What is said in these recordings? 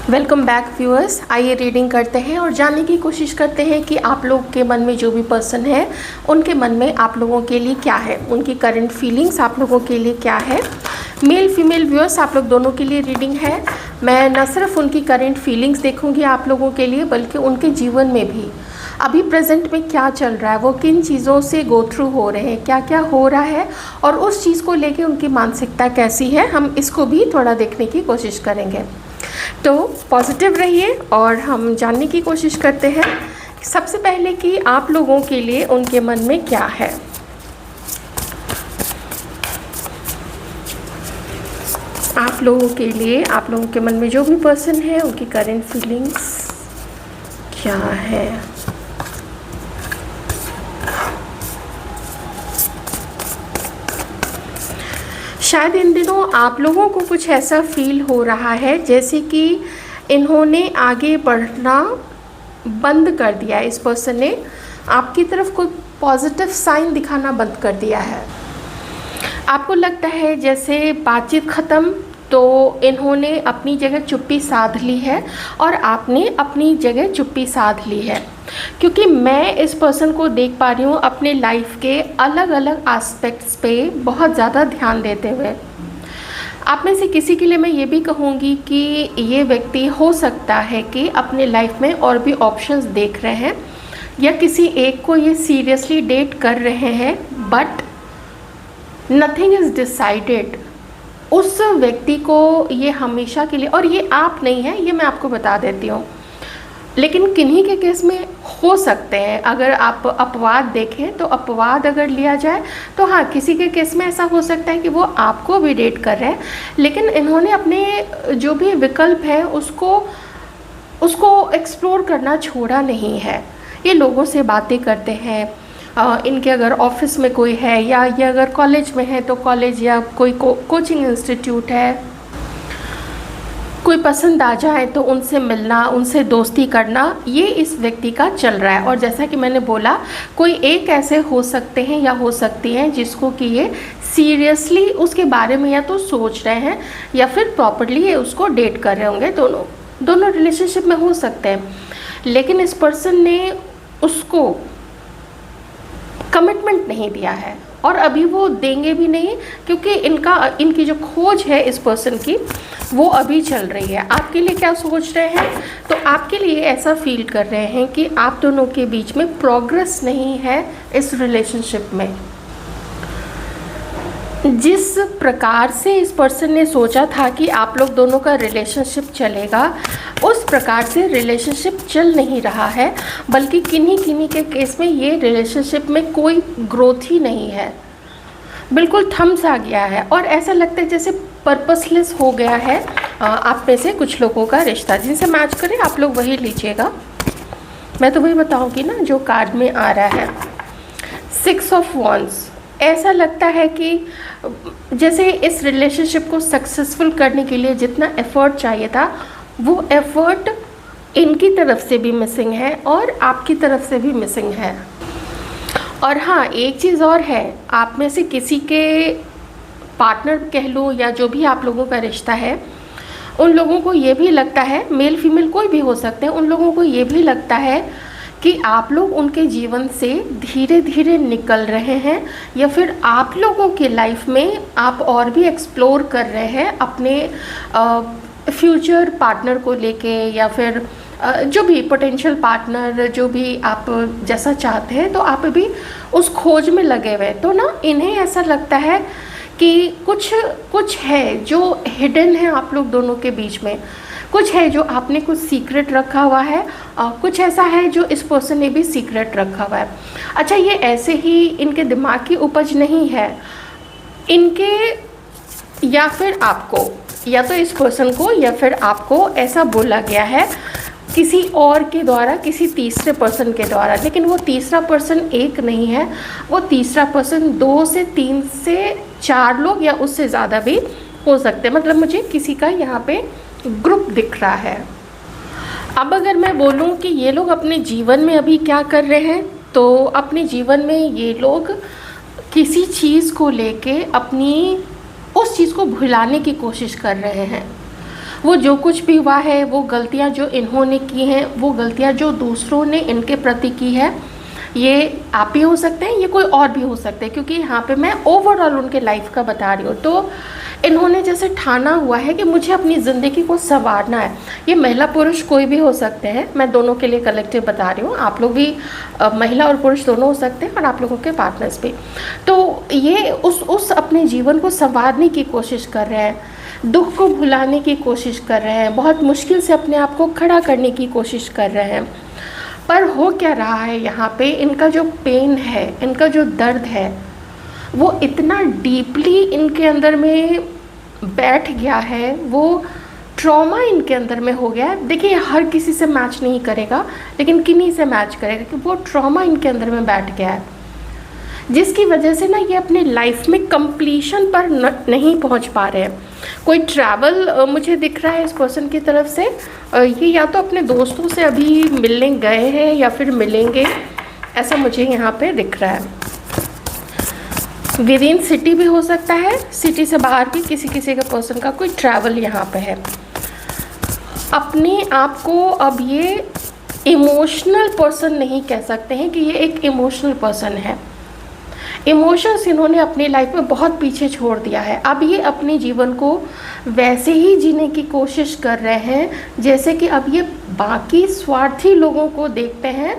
Welcome back viewers. आइए reading करते हैं और जानने की कोशिश करते हैं कि आप लोग के मन में जो भी पर्सन है उनके मन में आप लोगों के लिए क्या है, उनकी करंट फीलिंग्स आप लोगों के लिए क्या है। मेल फीमेल व्यूअर्स आप लोग दोनों के लिए रीडिंग है। मैं न सिर्फ उनकी करंट फीलिंग्स देखूंगी आप लोगों के लिए, बल्कि उनके जीवन में भी अभी प्रेजेंट में क्या चल रहा है, वो किन चीज़ों से गो थ्रू हो रहे हैं, क्या क्या हो रहा है और उस चीज़ को लेके उनकी मानसिकता कैसी है, हम इसको भी थोड़ा देखने की कोशिश करेंगे। तो पॉजिटिव रहिए और हम जानने की कोशिश करते हैं सबसे पहले कि आप लोगों के लिए उनके मन में क्या है। आप लोगों के लिए, आप लोगों के मन में जो भी पर्सन है उनकी करंट फीलिंग्स क्या है। शायद इन दिनों आप लोगों को कुछ ऐसा फील हो रहा है जैसे कि इन्होंने आगे बढ़ना बंद कर दिया है। इस पर्सन ने आपकी तरफ कोई पॉजिटिव साइन दिखाना बंद कर दिया है। आपको लगता है जैसे बातचीत ख़त्म तो इन्होंने अपनी जगह चुप्पी साध ली है और आपने अपनी जगह चुप्पी साध ली है, क्योंकि मैं इस पर्सन को देख पा रही हूँ अपने लाइफ के अलग अलग एस्पेक्ट्स पे बहुत ज़्यादा ध्यान देते हुए। आप में से किसी के लिए मैं ये भी कहूँगी कि ये व्यक्ति हो सकता है कि अपने लाइफ में और भी ऑप्शंस देख रहे हैं या किसी एक को ये सीरियसली डेट कर रहे हैं, बट नथिंग इज़ डिसाइडेड। उस व्यक्ति को ये हमेशा के लिए, और ये आप नहीं है, ये मैं आपको बता देती हूँ, लेकिन किन्हीं के केस में हो सकते हैं। अगर आप अपवाद देखें तो अपवाद अगर लिया जाए तो हाँ, किसी के केस में ऐसा हो सकता है कि वो आपको भी डेट कर रहे हैं, लेकिन इन्होंने अपने जो भी विकल्प है उसको एक्सप्लोर करना छोड़ा नहीं है। ये लोगों से बातें करते हैं, इनके अगर ऑफिस में कोई है या ये अगर कॉलेज में है तो कॉलेज या कोई कोचिंग इंस्टीट्यूट है, कोई पसंद आ जाए तो उनसे मिलना, उनसे दोस्ती करना, ये इस व्यक्ति का चल रहा है। और जैसा कि मैंने बोला, कोई एक ऐसे हो सकते हैं या हो सकती हैं जिसको कि ये सीरियसली उसके बारे में या तो सोच रहे हैं या फिर प्रॉपर्ली ये उसको डेट कर रहे होंगे। दोनों रिलेशनशिप में हो सकते हैं, लेकिन इस पर्सन ने उसको कमिटमेंट नहीं दिया है और अभी वो देंगे भी नहीं, क्योंकि इनकी जो खोज है इस पर्सन की वो अभी चल रही है। आपके लिए क्या सोच रहे हैं, तो आपके लिए ऐसा फील कर रहे हैं कि आप दोनों के बीच में प्रोग्रेस नहीं है इस रिलेशनशिप में। जिस प्रकार से इस पर्सन ने सोचा था कि आप लोग दोनों का रिलेशनशिप चलेगा, उस प्रकार से रिलेशनशिप चल नहीं रहा है, बल्कि किन्हीं के केस में ये रिलेशनशिप में कोई ग्रोथ ही नहीं है, बिल्कुल थम सा गया है और ऐसा लगता है जैसे पर्पसलेस हो गया है। आप में से कुछ लोगों का रिश्ता जिनसे मैच करे आप लोग वही लीजिएगा, मैं तो वही बताऊंगी ना जो कार्ड में आ रहा है। 6 ऑफ वॉन्ड्स। ऐसा लगता है कि जैसे इस रिलेशनशिप को सक्सेसफुल करने के लिए जितना एफर्ट चाहिए था वो एफर्ट इनकी तरफ से भी मिसिंग है और आपकी तरफ से भी मिसिंग है। और हाँ, एक चीज़ और है, आप में से किसी के पार्टनर कह लो या जो भी आप लोगों का रिश्ता है, उन लोगों को ये भी लगता है, मेल फीमेल कोई भी हो सकते हैं, उन लोगों को ये भी लगता है कि आप लोग उनके जीवन से धीरे धीरे निकल रहे हैं या फिर आप लोगों की लाइफ में आप और भी एक्सप्लोर कर रहे हैं अपने फ्यूचर पार्टनर को लेके, या फिर जो भी पोटेंशियल पार्टनर जो भी आप जैसा चाहते हैं, तो आप अभी उस खोज में लगे हुए। तो ना इन्हें ऐसा लगता है कि कुछ है जो हिडन है आप लोग दोनों के बीच में, कुछ है जो आपने कुछ सीक्रेट रखा हुआ है, कुछ ऐसा है जो इस पर्सन ने भी सीक्रेट रखा हुआ है। अच्छा, ये ऐसे ही इनके दिमाग की उपज नहीं है, इनके या फिर आपको, या तो इस पर्सन को या फिर आपको ऐसा बोला गया है किसी और के द्वारा, किसी तीसरे पर्सन के द्वारा, लेकिन वो तीसरा पर्सन एक नहीं है, वो तीसरा पर्सन 2 से 3 से 4 लोग या उससे ज़्यादा भी हो सकते हैं। मतलब मुझे किसी का यहाँ पे ग्रुप दिख रहा है। अब अगर मैं बोलूँ कि ये लोग अपने जीवन में अभी क्या कर रहे हैं, तो अपने जीवन में ये लोग किसी चीज़ को लेके अपनी उस चीज़ को भुलाने की कोशिश कर रहे हैं। वो जो कुछ भी हुआ है, वो गलतियाँ जो इन्होंने की हैं, वो गलतियाँ जो दूसरों ने इनके प्रति की है, ये आप भी हो सकते हैं, ये कोई और भी हो सकते हैं, क्योंकि यहाँ पे मैं ओवरऑल उनके लाइफ का बता रही हूँ। तो इन्होंने जैसे ठाना हुआ है कि मुझे अपनी ज़िंदगी को संवारना है। ये महिला पुरुष कोई भी हो सकते हैं, मैं दोनों के लिए कलेक्टिव बता रही हूँ। आप लोग भी महिला और पुरुष दोनों हो सकते हैं, और आप लोगों के पार्टनर्स भी। तो ये उस अपने जीवन को संवारने की कोशिश कर रहे हैं, दुख को भुलाने की कोशिश कर रहे हैं, बहुत मुश्किल से अपने आप को खड़ा करने की कोशिश कर रहे हैं। पर हो क्या रहा है यहाँ पे, इनका जो पेन है, इनका जो दर्द है, वो इतना डीपली इनके अंदर में बैठ गया है, वो ट्रॉमा इनके अंदर में हो गया है। देखिए, हर किसी से मैच नहीं करेगा, लेकिन किन्हीं से मैच करेगा, कि वो ट्रॉमा इनके अंदर में बैठ गया है, जिसकी वजह से ना ये अपने लाइफ में कंप्लीशन पर नहीं पहुंच पा रहे हैं। कोई ट्रैवल मुझे दिख रहा है इस पर्सन की तरफ से, ये या तो अपने दोस्तों से अभी मिलने गए हैं या फिर मिलेंगे, ऐसा मुझे यहाँ पे दिख रहा है। विद इन सिटी भी हो सकता है, सिटी से बाहर भी किसी का पर्सन का कोई ट्रैवल यहाँ पे है। अपने आप को अब ये इमोशनल पर्सन नहीं कह सकते हैं कि ये एक इमोशनल पर्सन है। इमोशंस इन्होंने अपनी लाइफ में बहुत पीछे छोड़ दिया है। अब ये अपने जीवन को वैसे ही जीने की कोशिश कर रहे हैं जैसे कि अब ये बाकी स्वार्थी लोगों को देखते हैं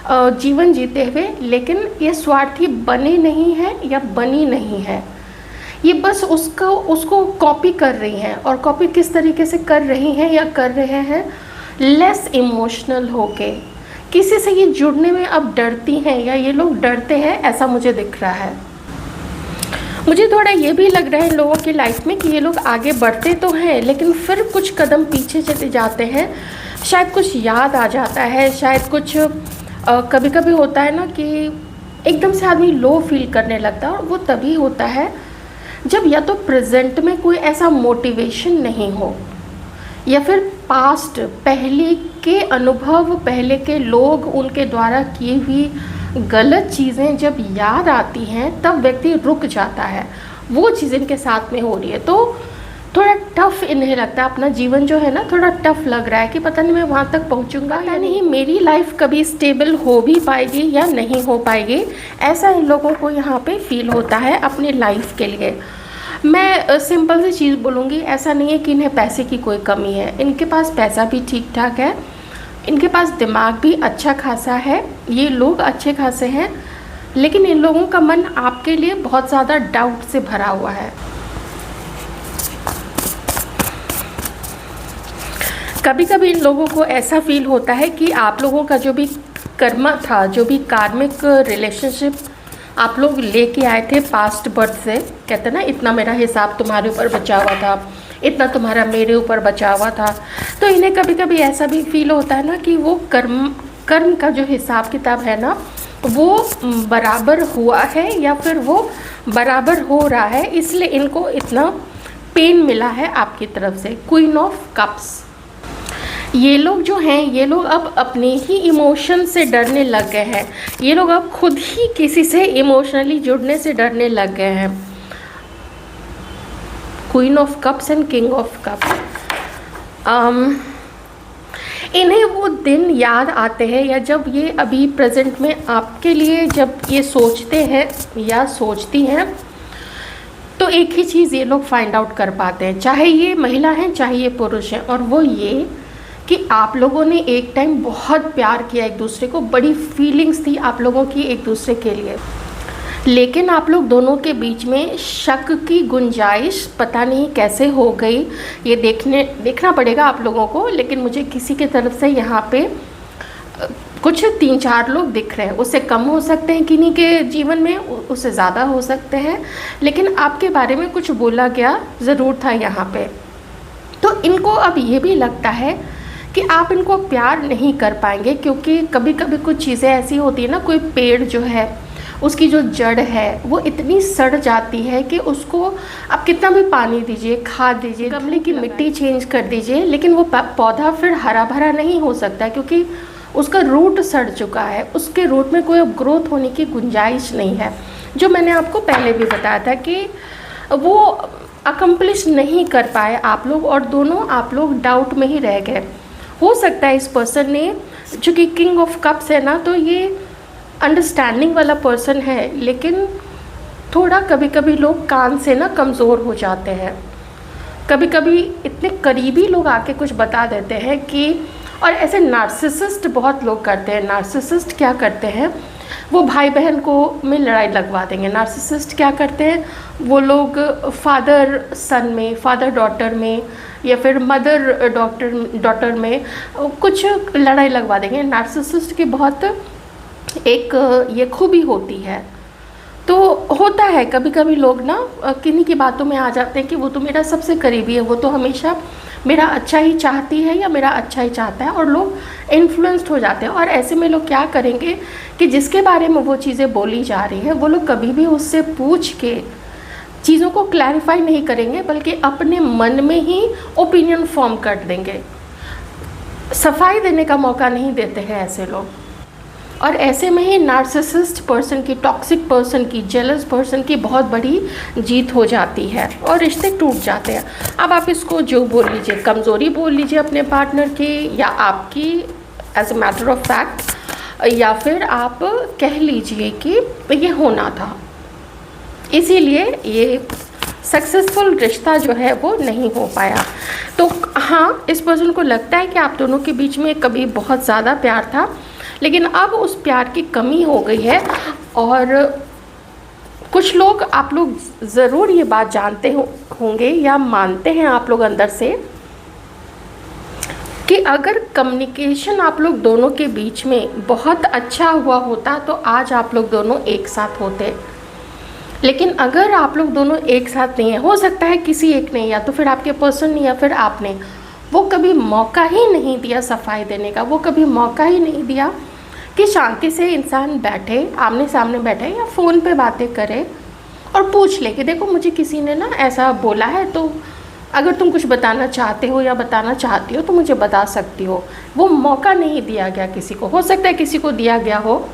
जीवन जीते हुए, लेकिन ये स्वार्थी बने नहीं हैं या बनी नहीं है। ये बस उसको कॉपी कर रही हैं, और कॉपी किस तरीके से कर रही हैं या कर रहे हैं, लेस इमोशनल होके। किसी से ये जुड़ने में अब डरती हैं, या ये लोग डरते हैं, ऐसा मुझे दिख रहा है। मुझे थोड़ा ये भी लग रहा है इन लोगों की लाइफ में कि ये लोग आगे बढ़ते तो हैं, लेकिन फिर कुछ कदम पीछे चले जाते हैं। शायद कुछ याद आ जाता है, शायद कुछ कभी कभी होता है ना कि एकदम से आदमी लो फील करने लगता है, और वो तभी होता है जब या तो प्रेजेंट में कोई ऐसा मोटिवेशन नहीं हो, या फिर पास्ट, पहले के अनुभव, पहले के लोग, उनके द्वारा की हुई गलत चीज़ें जब याद आती हैं, तब व्यक्ति रुक जाता है। वो चीज़ इनके साथ में हो रही है, तो थोड़ा टफ इन्हें लगता है। अपना जीवन जो है ना, थोड़ा टफ लग रहा है कि पता नहीं मैं वहाँ तक पहुँचूंगा या नहीं, मेरी लाइफ कभी स्टेबल हो भी पाएगी या नहीं हो पाएगी, ऐसा इन लोगों को यहाँ पे फील होता है अपनी लाइफ के लिए। मैं सिंपल सी चीज़ बोलूँगी, ऐसा नहीं है कि इन्हें पैसे की कोई कमी है, इनके पास पैसा भी ठीक ठाक है, इनके पास दिमाग भी अच्छा खासा है, ये लोग अच्छे खासे हैं, लेकिन इन लोगों का मन आपके लिए बहुत ज़्यादा डाउट से भरा हुआ है। कभी कभी इन लोगों को ऐसा फील होता है कि आप लोगों का जो भी कर्म था, जो भी कार्मिक रिलेशनशिप आप लोग लेके आए थे पास्ट बर्थ से, कहते ना इतना मेरा हिसाब तुम्हारे ऊपर बचा हुआ था, इतना तुम्हारा मेरे ऊपर बचा हुआ था, तो इन्हें कभी कभी ऐसा भी फील होता है ना कि वो कर्म का जो हिसाब किताब है ना, वो बराबर हुआ है या फिर वो बराबर हो रहा है, इसलिए इनको इतना पेन मिला है आपकी तरफ से। क्वीन ऑफ कप्स, ये लोग जो हैं, ये लोग अब अपने ही इमोशन से डरने लग गए हैं, ये लोग अब खुद ही किसी से इमोशनली जुड़ने से डरने लग गए हैं। Queen of cups and king of cups, इन्हें वो दिन याद आते हैं, या जब ये अभी प्रेजेंट में आपके लिए जब ये सोचते हैं या सोचती हैं, तो एक ही चीज़ ये लोग फाइंड आउट कर पाते हैं, चाहे ये महिला हैं चाहे ये पुरुष हैं, और वो ये कि आप लोगों ने एक टाइम बहुत प्यार किया एक दूसरे को, बड़ी फीलिंग्स थी आप लोगों की एक दूसरे के लिए, लेकिन आप लोग दोनों के बीच में शक की गुंजाइश पता नहीं कैसे हो गई, ये देखना पड़ेगा आप लोगों को। लेकिन मुझे किसी की तरफ से यहाँ पे कुछ 3-4 लोग दिख रहे हैं, उससे कम हो सकते हैं किन्हीं के जीवन में, उससे ज़्यादा हो सकते हैं, लेकिन आपके बारे में कुछ बोला गया ज़रूर था यहाँ पे। तो इनको अब ये भी लगता है कि आप इनको प्यार नहीं कर पाएंगे, क्योंकि कभी कभी कुछ चीज़ें ऐसी होती है ना, कोई पेड़ जो है उसकी जो जड़ है वो इतनी सड़ जाती है कि उसको आप कितना भी पानी दीजिए, खाद दीजिए, गमले की मिट्टी चेंज कर दीजिए, लेकिन वो पौधा फिर हरा भरा नहीं हो सकता, क्योंकि उसका रूट सड़ चुका है, उसके रूट में कोई ग्रोथ होने की गुंजाइश नहीं है। जो मैंने आपको पहले भी बताया था कि वो अकम्प्लिश नहीं कर पाए आप लोग, और दोनों आप लोग डाउट में ही रह गए। हो सकता है इस पर्सन ने, चूँकि किंग ऑफ कप्स है ना, तो ये अंडरस्टैंडिंग वाला पर्सन है, लेकिन थोड़ा कभी कभी लोग कान से ना कमज़ोर हो जाते हैं। कभी कभी इतने करीबी लोग आके कुछ बता देते हैं कि, और ऐसे नार्सिसिस्ट बहुत लोग करते हैं। नार्सिसिस्ट क्या करते हैं, वो भाई बहन को में लड़ाई लगवा देंगे। नार्सिसिस्ट क्या करते हैं, वो लोग फादर सन में, फादर डॉटर में, या फिर मदर डॉटर में कुछ लड़ाई लगवा देंगे। नार्सिसिस्ट की बहुत एक ये खूबी होती है। तो होता है कभी कभी लोग ना किन्हीं की बातों में आ जाते हैं कि वो तो मेरा सबसे करीबी है, वो तो हमेशा मेरा अच्छा ही चाहती है या मेरा अच्छा ही चाहता है, और लोग इन्फ्लुएंस्ड हो जाते हैं। और ऐसे में लोग क्या करेंगे कि जिसके बारे में वो चीज़ें बोली जा रही है, वो लोग कभी भी उससे पूछ के चीज़ों को क्लैरिफाई नहीं करेंगे, बल्कि अपने मन में ही ओपिनियन फॉर्म कर देंगे। सफाई देने का मौका नहीं देते हैं ऐसे लोग। और ऐसे में ही नार्सिसिस्ट पर्सन की, टॉक्सिक पर्सन की, जेलस पर्सन की बहुत बड़ी जीत हो जाती है और रिश्ते टूट जाते हैं। अब आप इसको जो बोल लीजिए, कमज़ोरी बोल लीजिए अपने पार्टनर की, या आपकी as a matter of fact, या फिर आप कह लीजिए कि ये होना था, इसीलिए ये सक्सेसफुल रिश्ता जो है वो नहीं हो पाया। तो हाँ, इस पर्सन को लगता है कि आप दोनों के बीच में कभी बहुत ज़्यादा प्यार था, लेकिन अब उस प्यार की कमी हो गई है। और कुछ लोग, आप लोग ज़रूर ये बात जानते होंगे या मानते हैं आप लोग अंदर से, कि अगर कम्युनिकेशन आप लोग दोनों के बीच में बहुत अच्छा हुआ होता तो आज आप लोग दोनों एक साथ होते। लेकिन अगर आप लोग दोनों एक साथ नहीं है, हो सकता है किसी एक ने, या तो फिर आपके पर्सन ने या फिर आपने, वो कभी मौका ही नहीं दिया सफाई देने का, वो कभी मौका ही नहीं दिया कि शांति से इंसान बैठे, आमने सामने बैठे या फ़ोन पे बातें करे और पूछ ले कि देखो मुझे किसी ने ना ऐसा बोला है, तो अगर तुम कुछ बताना चाहते हो या बताना चाहती हो तो मुझे बता सकती हो। वो मौका नहीं दिया गया किसी को। हो सकता है किसी को दिया गया हो।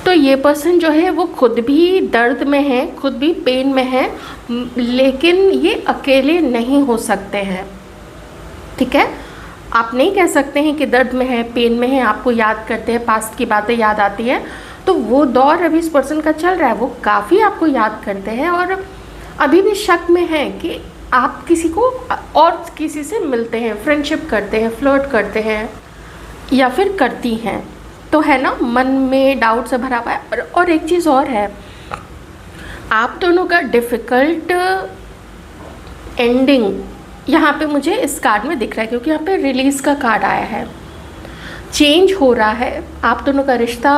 तो ये पर्सन जो है वो खुद भी दर्द में है, खुद भी पेन में है, लेकिन ये अकेले नहीं हो सकते हैं। ठीक है, आप नहीं कह सकते हैं कि दर्द में है, पेन में है, आपको याद करते हैं, पास्ट की बातें याद आती है, तो वो दौर अभी इस पर्सन का चल रहा है, वो काफ़ी आपको याद करते हैं और अभी भी शक में है कि आप किसी को और किसी से मिलते हैं, फ्रेंडशिप करते हैं, फ्लर्ट करते हैं या फिर करती हैं। तो है ना, मन में डाउट से भरा हुआ है। और एक चीज़ और है, आप दोनों का डिफ़िकल्ट एंडिंग यहाँ पे मुझे इस कार्ड में दिख रहा है, क्योंकि यहाँ पे रिलीज़ का कार्ड आया है। चेंज हो रहा है, आप दोनों का रिश्ता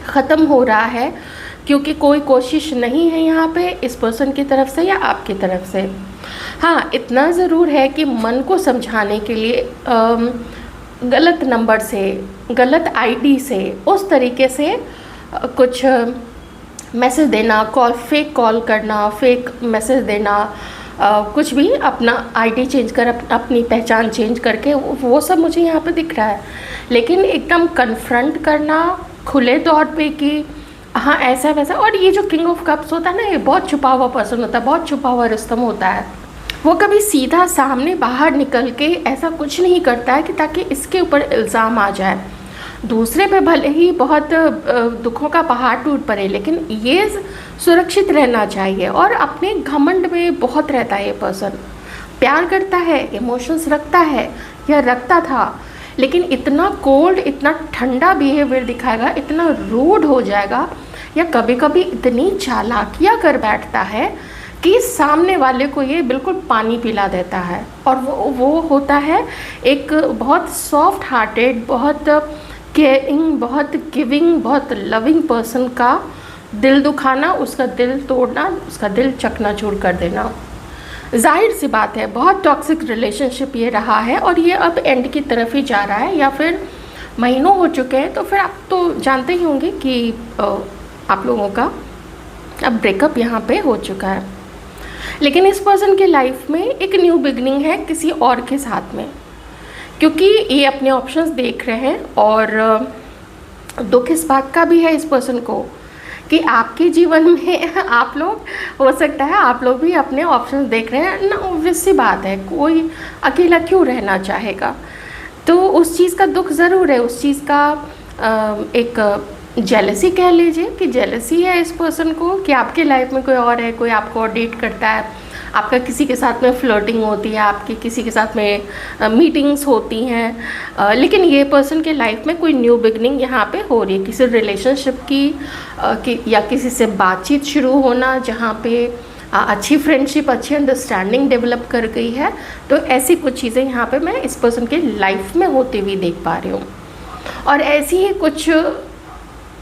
ख़त्म हो रहा है, क्योंकि कोई कोशिश नहीं है यहाँ पे इस पर्सन की तरफ से या आपकी तरफ से। हाँ, इतना ज़रूर है कि मन को समझाने के लिए गलत नंबर से, गलत आईडी से, उस तरीके से कुछ मैसेज देना, फेक कॉल करना, फेक मैसेज देना, कुछ भी अपना आईडी चेंज कर, अपनी पहचान चेंज करके, वो सब मुझे यहाँ पे दिख रहा है। लेकिन एकदम कन्फ्रंट करना खुले तौर पे कि हाँ ऐसा वैसा, और ये जो किंग ऑफ कप्स होता है ना, ये बहुत छुपा हुआ पर्सन होता है, बहुत छुपा हुआ रुस्तम होता है। वो कभी सीधा सामने बाहर निकल के ऐसा कुछ नहीं करता है कि ताकि इसके ऊपर इल्ज़ाम आ जाए। दूसरे पे भले ही बहुत दुखों का पहाड़ टूट पड़े, लेकिन ये सुरक्षित रहना चाहिए। और अपने घमंड में बहुत रहता है ये पर्सन, प्यार करता है, इमोशंस रखता है या रखता था, लेकिन इतना कोल्ड, इतना ठंडा बिहेवियर दिखाएगा, इतना रूड हो जाएगा, या कभी कभी इतनी चालाकियाँ कर बैठता है कि सामने वाले को ये बिल्कुल पानी पिला देता है। और वो होता है एक बहुत सॉफ्ट हार्टेड, बहुत केयरिंग, बहुत गिविंग, बहुत लविंग पर्सन का दिल दुखाना, उसका दिल तोड़ना, उसका दिल चकनाचूर कर देना। जाहिर सी बात है, बहुत टॉक्सिक रिलेशनशिप ये रहा है और ये अब एंड की तरफ ही जा रहा है, या फिर महीनों हो चुके हैं। तो फिर आप तो जानते ही होंगे कि आप लोगों का अब ब्रेकअप यहाँ पे हो चुका है। लेकिन इस पर्सन के लाइफ में एक न्यू बिगनिंग है किसी और के साथ में, क्योंकि ये अपने ऑप्शंस देख रहे हैं। और दुख इस बात का भी है इस पर्सन को कि आपके जीवन में आप लोग, हो सकता है आप लोग भी अपने ऑप्शंस देख रहे हैं ना। ऑब्वियस सी बात है, कोई अकेला क्यों रहना चाहेगा। तो उस चीज़ का दुख ज़रूर है, उस चीज़ का एक जेलसी कह लीजिए कि जेलसी है इस पर्सन को कि आपके लाइफ में कोई और है, कोई आपको और डेट करता है, आपका किसी के साथ में फ्लर्टिंग होती है, आपकी किसी के साथ में मीटिंग्स होती हैं, लेकिन ये पर्सन के लाइफ में कोई न्यू बिगनिंग यहाँ पे हो रही है, किसी रिलेशनशिप की या किसी से बातचीत शुरू होना जहाँ पे अच्छी फ्रेंडशिप, अच्छी अंडरस्टैंडिंग डेवलप कर गई है। तो ऐसी कुछ चीज़ें यहाँ पे मैं इस पर्सन के लाइफ में होती हुई देख पा रही हूँ। और ऐसी ही कुछ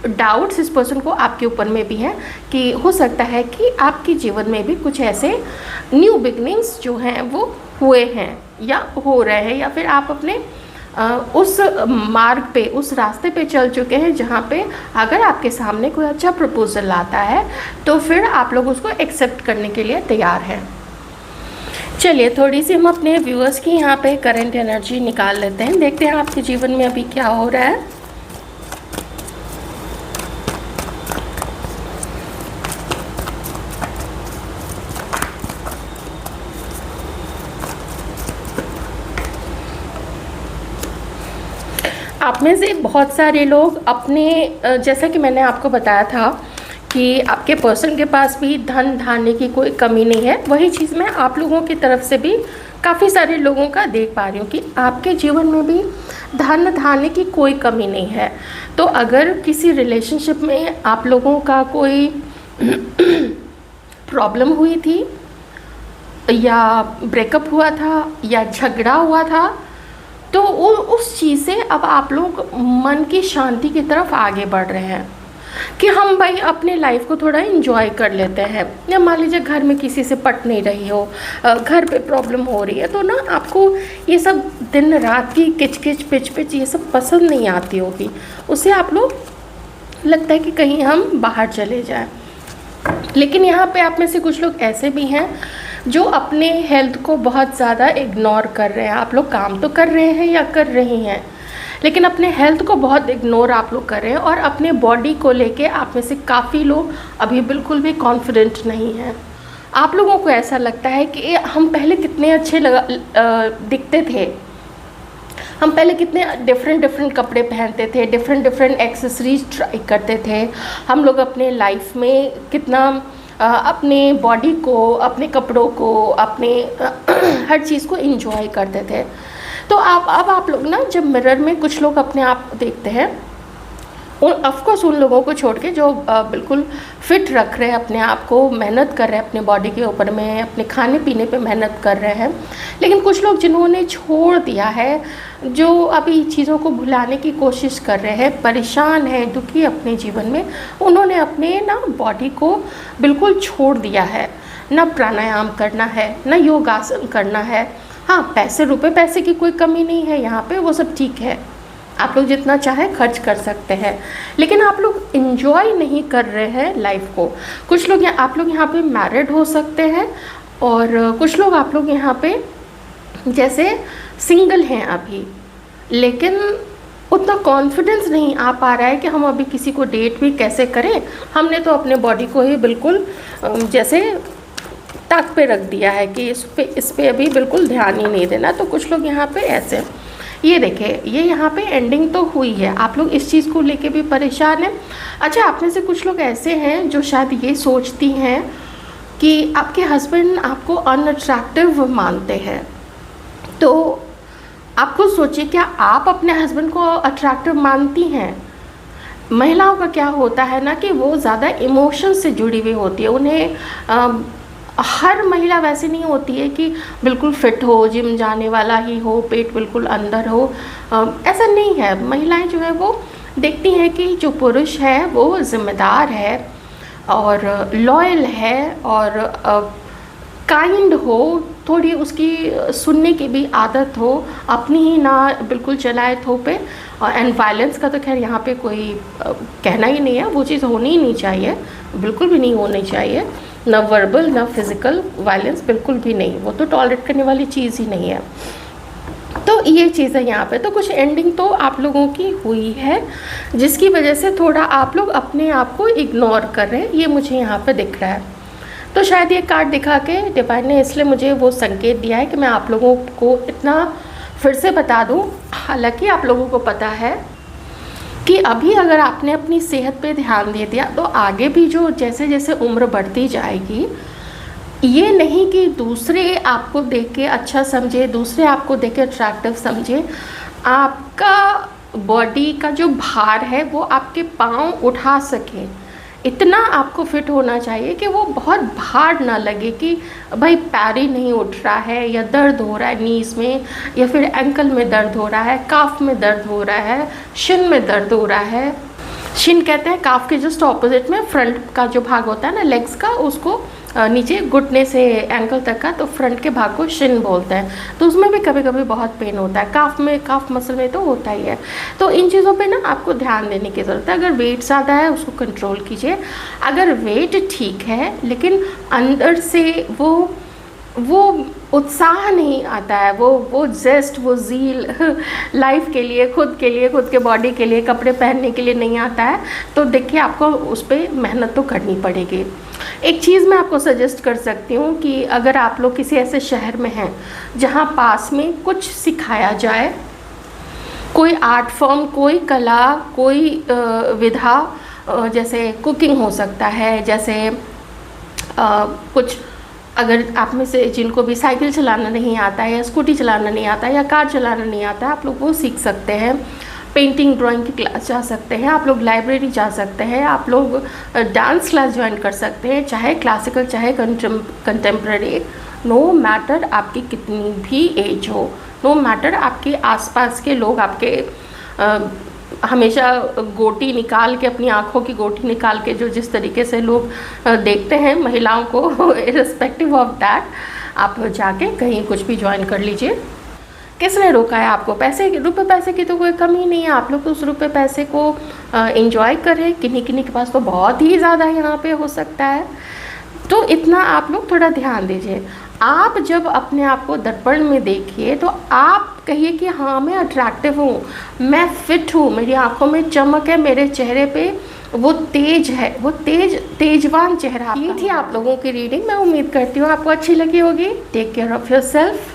डाउट्स इस पर्सन को आपके ऊपर में भी हैं कि हो सकता है कि आपके जीवन में भी कुछ ऐसे न्यू बिगनिंग्स जो हैं वो हुए हैं या हो रहे हैं, या फिर आप अपने उस मार्ग पे, उस रास्ते पे चल चुके हैं जहाँ पे अगर आपके सामने कोई अच्छा प्रपोजल आता है तो फिर आप लोग उसको एक्सेप्ट करने के लिए तैयार हैं। चलिए थोड़ी सी हम अपने व्यूअर्स की यहाँ पे करंट एनर्जी निकाल लेते हैं, देखते हैं आपके जीवन में अभी क्या हो रहा है। आप में से बहुत सारे लोग अपने, जैसा कि मैंने आपको बताया था कि आपके पर्सन के पास भी धन धान्य की कोई कमी नहीं है, वही चीज़ मैं आप लोगों की तरफ से भी काफ़ी सारे लोगों का देख पा रही हूँ कि आपके जीवन में भी धन धान्य की कोई कमी नहीं है। तो अगर किसी रिलेशनशिप में आप लोगों का कोई प्रॉब्लम हुई थी या ब्रेकअप हुआ था या झगड़ा हुआ था, तो उस चीज़ से अब आप लोग मन की शांति की तरफ आगे बढ़ रहे हैं कि हम भाई अपने लाइफ को थोड़ा इन्जॉय कर लेते हैं। या मान लीजिए घर में किसी से पट नहीं रही हो, घर पे प्रॉब्लम हो रही है, तो ना आपको ये सब दिन रात की किचकिच पिच पिच ये सब पसंद नहीं आती होगी, उससे आप लोग लगता है कि कहीं हम बाहर चले जाएं। लेकिन यहाँ पे आप में से कुछ लोग ऐसे भी हैं जो अपने हेल्थ को बहुत ज़्यादा इग्नोर कर रहे हैं। आप लोग काम तो कर रहे हैं या कर रही हैं, लेकिन अपने हेल्थ को बहुत इग्नोर आप लोग कर रहे हैं और अपने बॉडी को लेके आप में से काफ़ी लोग अभी बिल्कुल भी कॉन्फिडेंट नहीं हैं। आप लोगों को ऐसा लगता है कि हम पहले कितने अच्छे दिखते थे, हम पहले कितने डिफरेंट कपड़े पहनते थे, डिफरेंट एक्सेसरीज ट्राई करते थे, हम लोग अपने लाइफ में कितना अपने बॉडी को, अपने कपड़ों को, अपने हर चीज़ को एंजॉय करते थे। तो अब आप लोग ना जब मिरर में कुछ लोग अपने आप को देखते हैं, ऑफकोर्स उन लोगों को छोड़ के जो बिल्कुल फिट रख रहे हैं अपने आप को, मेहनत कर रहे हैं अपने बॉडी के ऊपर में, अपने खाने पीने पे मेहनत कर रहे हैं, लेकिन कुछ लोग जिन्होंने छोड़ दिया है, जो अभी चीज़ों को भुलाने की कोशिश कर रहे हैं, परेशान हैं, दुखी अपने जीवन में, उन्होंने अपने ना बॉडी को बिल्कुल छोड़ दिया है। ना प्राणायाम करना है, ना योगासन करना है। हाँ, पैसे की कोई कमी नहीं है यहाँ पे, वो सब ठीक है, आप लोग जितना चाहे खर्च कर सकते हैं, लेकिन आप लोग इन्जॉय नहीं कर रहे हैं लाइफ को। कुछ लोग आप लोग यहाँ पे मैरिड हो सकते हैं और कुछ लोग आप लोग यहाँ पे जैसे सिंगल हैं अभी, लेकिन उतना कॉन्फिडेंस नहीं आ पा रहा है कि हम अभी किसी को डेट भी कैसे करें। हमने तो अपने बॉडी को ही बिल्कुल जैसे ताक पे रख दिया है कि इस पे अभी बिल्कुल ध्यान ही नहीं देना। तो कुछ लोग यहाँ पे ऐसे, ये देखिए, ये यहाँ पे एंडिंग तो हुई है, आप लोग इस चीज़ को लेके भी परेशान हैं। अच्छा, आप में से कुछ लोग ऐसे हैं जो शायद ये सोचती हैं कि आपके हस्बैंड आपको अनअट्रैक्टिव मानते हैं। तो आप खुद सोचिए, क्या आप अपने हस्बैंड को अट्रैक्टिव मानती हैं? महिलाओं का क्या होता है ना कि वो ज़्यादा इमोशन से जुड़ी हुई होती है। उन्हें हर महिला वैसे नहीं होती है कि बिल्कुल फिट हो, जिम जाने वाला ही हो, पेट बिल्कुल अंदर हो, ऐसा नहीं है। महिलाएं जो है वो देखती हैं कि जो पुरुष है वो ज़िम्मेदार है और लॉयल है और काइंड हो, थोड़ी उसकी सुनने की भी आदत हो, अपनी ही ना बिल्कुल चलाए थोपे। एंड वायलेंस का तो खैर यहाँ पे कोई कहना ही नहीं है, वो चीज़ होनी ही नहीं चाहिए, बिल्कुल भी नहीं होनी चाहिए, ना वर्बल ना फिज़िकल वायलेंस, बिल्कुल भी नहीं, वो तो टॉलरेट करने वाली चीज़ ही नहीं है। तो तो ये चीज़ है यहाँ पे। तो कुछ एंडिंग तो आप लोगों की हुई है जिसकी वजह से थोड़ा आप लोग अपने आप को इग्नोर कर रहे हैं, ये मुझे यहाँ पे दिख रहा है। तो शायद ये कार्ड दिखा के डिवाइन ने इसलिए मुझे वो संकेत दिया है कि मैं आप लोगों को इतना फिर से बता दूँ। हालांकि आप लोगों को पता है कि अभी अगर आपने अपनी सेहत पे ध्यान दे दिया तो आगे भी जो जैसे जैसे उम्र बढ़ती जाएगी, ये नहीं कि दूसरे आपको देख के अच्छा समझे, दूसरे आपको देख के अट्रैक्टिव समझे, आपका बॉडी का जो भार है वो आपके पाँव उठा सके, इतना आपको फिट होना चाहिए कि वो बहुत भार ना लगे कि भाई पैर ही नहीं उठ रहा है, या दर्द हो रहा है नीज़ में, या फिर एंकल में दर्द हो रहा है, काफ में दर्द हो रहा है, शिन में दर्द हो रहा है। शिन कहते हैं काफ के जस्ट ऑपोजिट में फ्रंट का जो भाग होता है ना लेग्स का, उसको नीचे घुटने से एंकल तक का, तो फ्रंट के भाग को शिन बोलते हैं। तो उसमें भी कभी कभी बहुत पेन होता है, काफ मसल में तो होता ही है। तो इन चीज़ों पे ना आपको ध्यान देने की ज़रूरत है। अगर वेट ज़्यादा है उसको कंट्रोल कीजिए, अगर वेट ठीक है लेकिन अंदर से वो उत्साह नहीं आता है, वो जेस्ट, वो ज़ील लाइफ के लिए, खुद के बॉडी के लिए, कपड़े पहनने के लिए नहीं आता है, तो देखिए आपको उस पर मेहनत तो करनी पड़ेगी। एक चीज़ मैं आपको सजेस्ट कर सकती हूँ कि अगर आप लोग किसी ऐसे शहर में हैं जहाँ पास में कुछ सिखाया जाए, कोई आर्ट फॉर्म, कोई कला, कोई विधा, जैसे कुकिंग हो सकता है, जैसे कुछ, अगर आप में से जिनको भी साइकिल चलाना नहीं आता है, या स्कूटी चलाना नहीं आता है, या कार चलाना नहीं आता है, आप लोग वो सीख सकते हैं। पेंटिंग ड्राइंग की क्लास जा सकते हैं, आप लोग लाइब्रेरी जा सकते हैं, आप लोग डांस क्लास ज्वाइन कर सकते हैं, चाहे क्लासिकल चाहे कंटेम्प्रेरी, नो मैटर आपकी कितनी भी एज हो, नो मैटर आपके आसपास के लोग आपके हमेशा गोटी निकाल के, अपनी आँखों की गोटी निकाल के जो जिस तरीके से लोग देखते हैं महिलाओं को, इर्रिस्पेक्टिव ऑफ दैट, आप जाके कहीं कुछ भी ज्वाइन कर लीजिए। किसने रोका है आपको? रुपए पैसे की तो कोई कमी नहीं है, आप लोग तो उस रुपए पैसे को एंजॉय करें। किन्हीं के पास तो बहुत ही ज़्यादा यहाँ पे हो सकता है, तो इतना आप लोग थोड़ा ध्यान दीजिए। आप जब अपने आप को दर्पण में देखिए तो आप कहिए कि हाँ मैं अट्रैक्टिव हूँ, मैं फिट हूँ, मेरी आंखों में चमक है, मेरे चेहरे पे वो तेज है, वो तेजवान चेहरा। ये थी आप लोगों की रीडिंग। मैं उम्मीद करती हूँ आपको अच्छी लगी होगी। Take care of yourself.